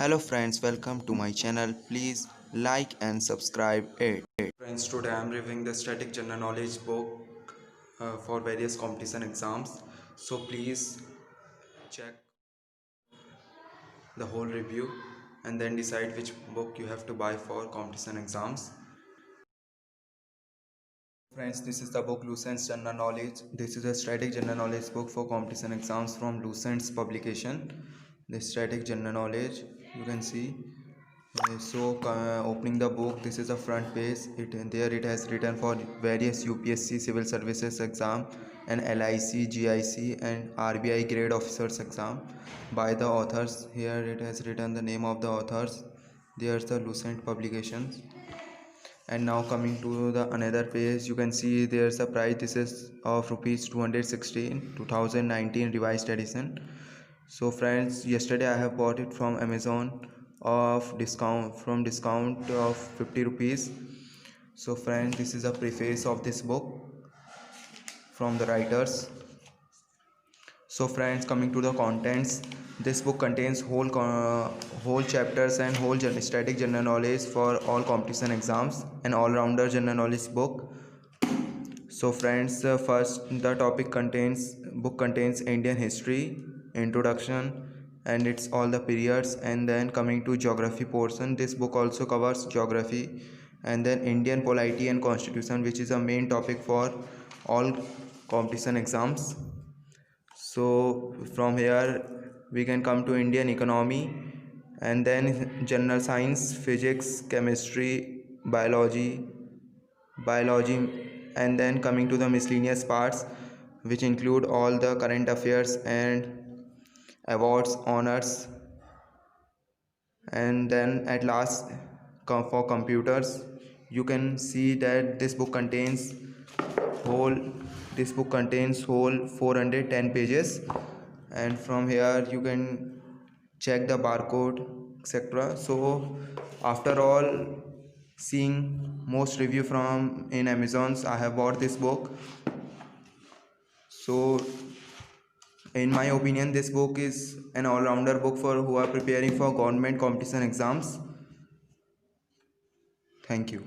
Hello friends, welcome to my channel. Please like and subscribe it. Friends, today I am reviewing the static general knowledge book for various competition exams. So please check the whole review and then decide which book you have to buy for competition exams. Friends, this is the book Lucent's General Knowledge. This is a static general knowledge book for competition exams from Lucent's publication. The static general knowledge, you can see. Opening the book, this is the front page. It has written for various UPSC civil services exam and LIC, GIC and RBI grade officers exam by the authors. Here it has written the name of the authors. There's the Lucent publications. And now coming to the another page, you can see there's a price. This is of rupees 216 2019 revised edition. So friends, yesterday I have bought it from Amazon of discount of 50 rupees. So friends, this is a preface of this book from the writers. So friends, coming to the contents, this book contains whole chapters and whole static general knowledge for all competition exams, an all-rounder general knowledge book. So friends, first the book contains Indian history, introduction, and it's all the periods. And then coming to geography portion, this book also covers geography, and then Indian polity and constitution, which is a main topic for all competition exams. So from here we can come to Indian economy, and then general science, physics, chemistry, biology, and then coming to the miscellaneous parts, which include all the current affairs and awards, honors. And then at last, for computers, you can see that whole this book contains whole 410 pages, and from here you can check the barcode, etc. So after all seeing most review from in Amazon's, I have bought this book. So in my opinion, this book is an all-rounder book for who are preparing for government competition exams. Thank you.